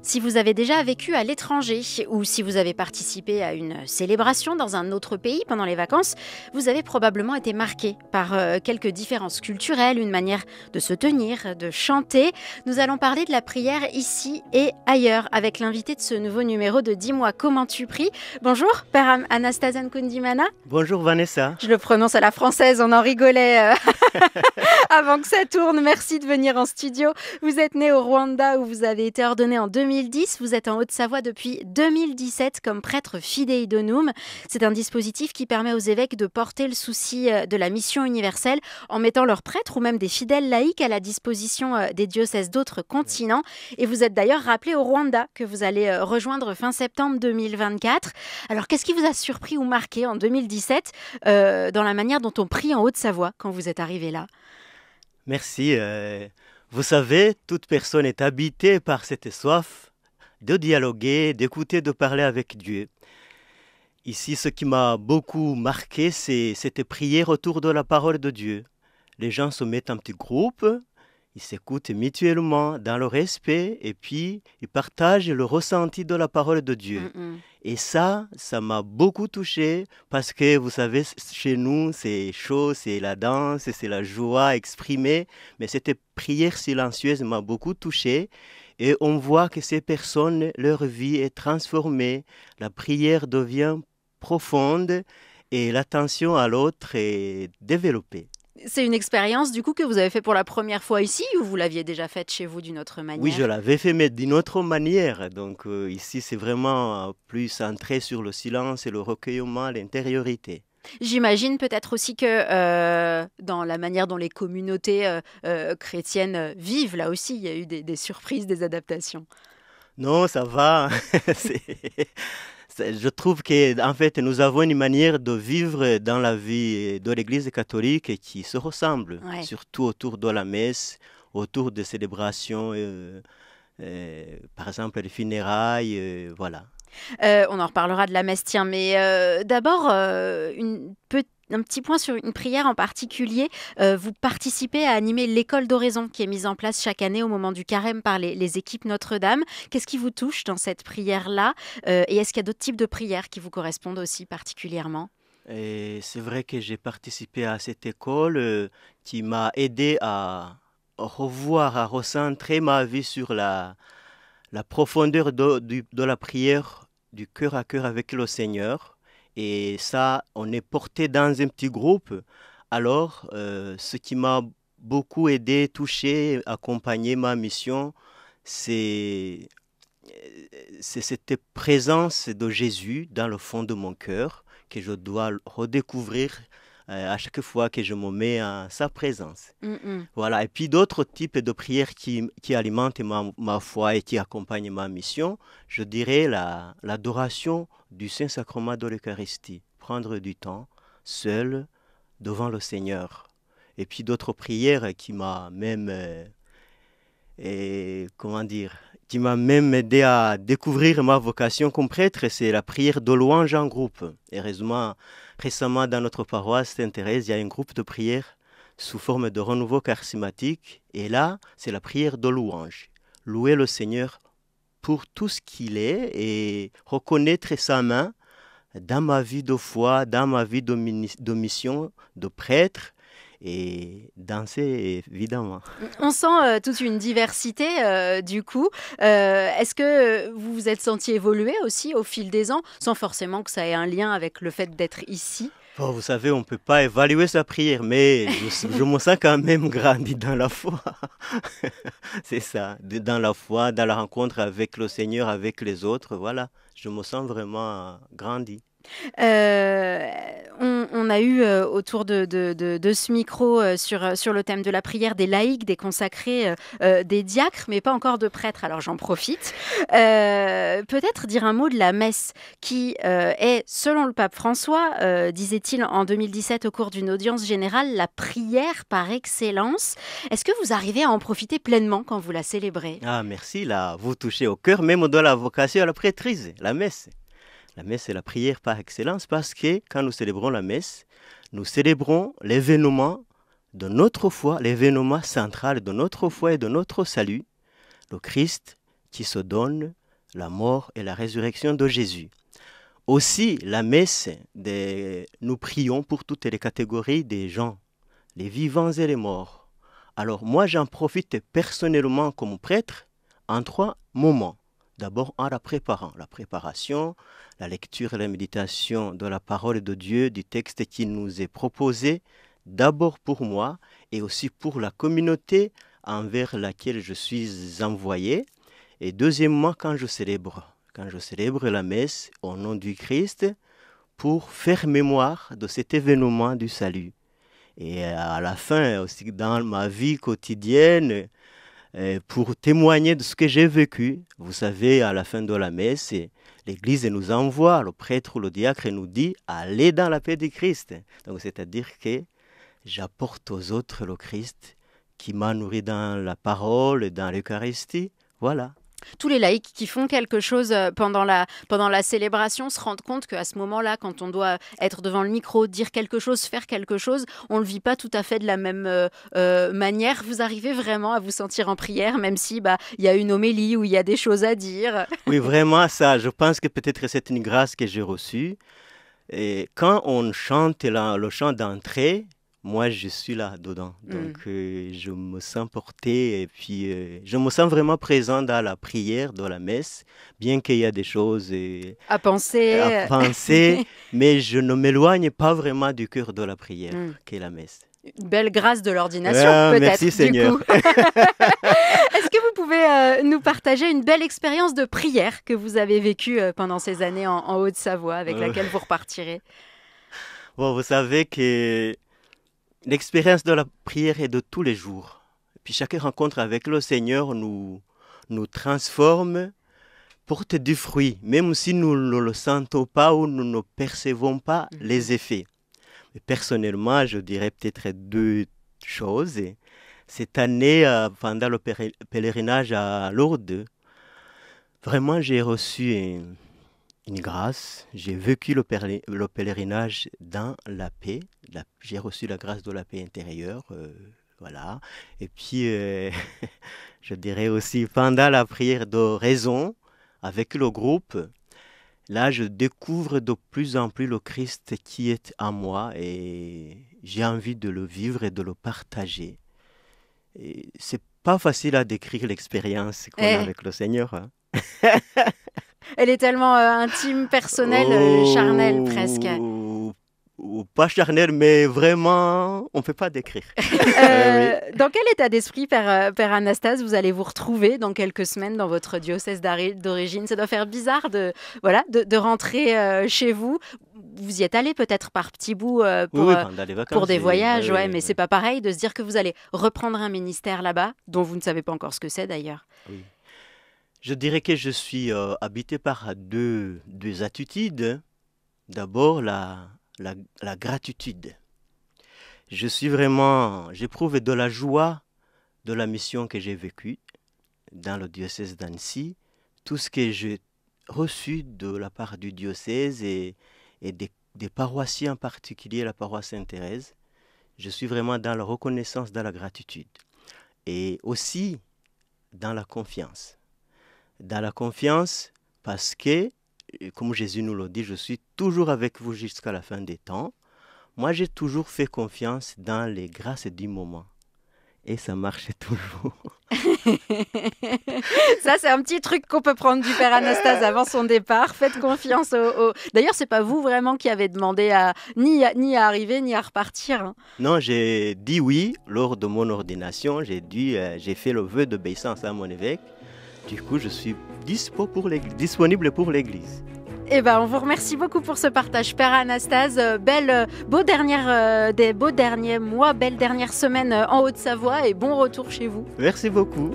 Si vous avez déjà vécu à l'étranger ou si vous avez participé à une célébration dans un autre pays pendant les vacances, vous avez probablement été marqué par quelques différences culturelles, une manière de se tenir, de chanter. Nous allons parler de la prière ici et ailleurs avec l'invité de ce nouveau numéro de Dis-moi comment tu pries. Bonjour, Père Anastase Nkundimana. Bonjour Vanessa. Je le prononce à la française, on en rigolait avant que ça tourne. Merci de venir en studio. Vous êtes né au Rwanda où vous avez été ordonné en 2010. Vous êtes en Haute-Savoie depuis 2017 comme prêtre Fidei Donum. C'est un dispositif qui permet aux évêques de porter le souci de la mission universelle en mettant leurs prêtres ou même des fidèles laïcs à la disposition des diocèses d'autres continents. Et vous êtes d'ailleurs rappelé au Rwanda que vous allez rejoindre fin septembre 2024. Alors qu'est-ce qui vous a surpris ou marqué en 2017 dans la manière dont on prie en Haute-Savoie quand vous êtes arrivé là? Merci. Vous savez, toute personne est habitée par cette soif de dialoguer, d'écouter, de parler avec Dieu. Ici, ce qui m'a beaucoup marqué, c'est cette prière autour de la parole de Dieu. Les gens se mettent en petits groupes, ils s'écoutent mutuellement dans le respect et puis ils partagent le ressenti de la parole de Dieu. Et ça m'a beaucoup touché parce que vous savez, chez nous, c'est chaud, c'est la danse, c'est la joie exprimée. Mais cette prière silencieuse m'a beaucoup touché. Et on voit que ces personnes, leur vie est transformée. La prière devient profonde et l'attention à l'autre est développée. C'est une expérience du coup que vous avez fait pour la première fois ici ou vous l'aviez déjà faite chez vous d'une autre manière? Oui, je l'avais fait, mais d'une autre manière. Donc ici, c'est vraiment plus centré sur le silence et le recueillement, l'intériorité. J'imagine peut-être aussi que dans la manière dont les communautés chrétiennes vivent, là aussi, il y a eu des surprises, des adaptations. Non, ça va. Je trouve qu'en fait, nous avons une manière de vivre dans la vie de l'Église catholique qui se ressemble, Ouais. surtout autour de la messe, autour des célébrations, par exemple les funérailles, voilà. On en reparlera de la messe, tiens, mais d'abord, un petit point sur une prière en particulier. Vous participez à animer l'école d'oraison qui est mise en place chaque année au moment du carême par les équipes Notre-Dame. Qu'est-ce qui vous touche dans cette prière-là? Et est-ce qu'il y a d'autres types de prières qui vous correspondent aussi particulièrement? Et c'est vrai que j'ai participé à cette école qui m'a aidé à revoir, à recentrer ma vie sur la profondeur de la prière du cœur à cœur avec le Seigneur. Et ça, on est porté dans un petit groupe. Alors, ce qui m'a beaucoup aidé, touché, accompagné ma mission, c'est cette présence de Jésus dans le fond de mon cœur que je dois redécouvrir à chaque fois que je me mets en sa présence. Voilà. Et puis d'autres types de prières qui alimentent ma foi et qui accompagnent ma mission, je dirais l'adoration du Saint-Sacrement de l'Eucharistie. Prendre du temps seul devant le Seigneur. Et puis d'autres prières qui m'a même, qui m'a même aidé à découvrir ma vocation comme prêtre, c'est la prière de louange en groupe. Heureusement, récemment dans notre paroisse Sainte-Thérèse, il y a un groupe de prière sous forme de renouveau charismatique. Et là, c'est la prière de louange. Louer le Seigneur pour tout ce qu'il est et reconnaître sa main dans ma vie de foi, dans ma vie de mission de prêtre. Et danser, évidemment. On sent toute une diversité du coup. Est-ce que vous vous êtes senti évoluer aussi au fil des ans, sans forcément que ça ait un lien avec le fait d'être ici? Bon, vous savez, on ne peut pas évaluer sa prière, mais je me sens quand même grandi dans la foi. C'est ça, dans la foi, dans la rencontre avec le Seigneur, avec les autres, voilà. Je me sens vraiment grandi. On a eu autour de ce micro sur le thème de la prière des laïcs, des consacrés, des diacres, mais pas encore de prêtres. Alors j'en profite. Peut-être dire un mot de la messe qui est, selon le pape François, disait-il en 2017 au cours d'une audience générale, la prière par excellence. Est-ce que vous arrivez à en profiter pleinement quand vous la célébrez? Ah, merci, là, vous touchez au cœur même de la vocation à la prêtrise, la messe. La messe, c'est la prière par excellence parce que quand nous célébrons la messe, nous célébrons l'événement de notre foi, l'événement central de notre foi et de notre salut, le Christ qui se donne, la mort et la résurrection de Jésus. Aussi, la messe, nous prions pour toutes les catégories des gens, les vivants et les morts. Alors moi, j'en profite personnellement comme prêtre en 3 moments. D'abord en la préparant, la préparation, la lecture et la méditation de la parole de Dieu, du texte qui nous est proposé, d'abord pour moi et aussi pour la communauté envers laquelle je suis envoyé. Et deuxièmement, quand je célèbre la messe au nom du Christ pour faire mémoire de cet événement du salut. Et à la fin, aussi dans ma vie quotidienne, pour témoigner de ce que j'ai vécu. Vous savez, à la fin de la messe, l'Église nous envoie, le prêtre ou le diacre nous dit « Allez dans la paix du Christ ». Donc, c'est-à-dire que j'apporte aux autres le Christ qui m'a nourri dans la parole, dans l'Eucharistie. Voilà. Tous les laïcs qui font quelque chose pendant la célébration se rendent compte qu'à ce moment-là, quand on doit être devant le micro, dire quelque chose, faire quelque chose, on ne le vit pas tout à fait de la même manière. Vous arrivez vraiment à vous sentir en prière, même si y a une homélie où il y a des choses à dire. Oui, vraiment ça. Je pense que peut-être c'est une grâce que j'ai reçue. Et quand on chante le chant d'entrée, moi, je suis là-dedans. Donc, je me sens porté et puis je me sens vraiment présent dans la prière, dans la messe, bien qu'il y a des choses à penser, mais je ne m'éloigne pas vraiment du cœur de la prière, qu'est la messe. Une belle grâce de l'ordination, peut-être. Merci, Seigneur. Est-ce que vous pouvez nous partager une belle expérience de prière que vous avez vécue pendant ces années en Haute-Savoie, avec laquelle vous repartirez? Bon, vous savez que l'expérience de la prière est de tous les jours. Puis chaque rencontre avec le Seigneur nous transforme, porte du fruit, même si nous ne le sentons pas ou nous ne percevons pas les effets. Mais personnellement, je dirais peut-être 2 choses. Cette année, pendant le pèlerinage à Lourdes, vraiment j'ai reçu une grâce. J'ai vécu le pèlerinage dans la paix. J'ai reçu la grâce de la paix intérieure. Voilà. Et puis, je dirais aussi, pendant la prière de raison, avec le groupe, là, je découvre de plus en plus le Christ qui est en moi et j'ai envie de le vivre et de le partager. Et c'est pas facile à décrire l'expérience qu'on a avec le Seigneur. Hein. Elle est tellement intime, personnelle, charnelle presque. Ou pas charnelle, mais vraiment, on ne peut pas décrire. Dans quel état d'esprit, Père Anastase, vous allez vous retrouver dans quelques semaines dans votre diocèse d'origine? Ça doit faire bizarre de rentrer chez vous. Vous y êtes allé peut-être par petits bouts pour des voyages, mais c'est pas pareil de se dire que vous allez reprendre un ministère là-bas, dont vous ne savez pas encore ce que c'est d'ailleurs. Oui. Je dirais que je suis habité par deux attitudes. D'abord, la gratitude. J'éprouve de la joie de la mission que j'ai vécue dans le diocèse d'Annecy, tout ce que j'ai reçu de la part du diocèse et des paroissiens, en particulier la paroisse Sainte-Thérèse. Je suis vraiment dans la reconnaissance, dans la gratitude. Et aussi dans la confiance. Dans la confiance parce que, comme Jésus nous l'a dit, je suis toujours avec vous jusqu'à la fin des temps. Moi, j'ai toujours fait confiance dans les grâces du moment. Et ça marche toujours. Ça, c'est un petit truc qu'on peut prendre du Père Anastase avant son départ. Faites confiance D'ailleurs, c'est pas vous vraiment qui avez demandé ni à arriver, ni à repartir. Hein. Non, j'ai dit oui lors de mon ordination. J'ai fait le vœu d'obéissance à mon évêque. Du coup, je suis disponible pour l'Église. Eh ben, on vous remercie beaucoup pour ce partage, Père Anastase. Beaux derniers mois, belle dernière semaine en Haute-Savoie et bon retour chez vous. Merci beaucoup.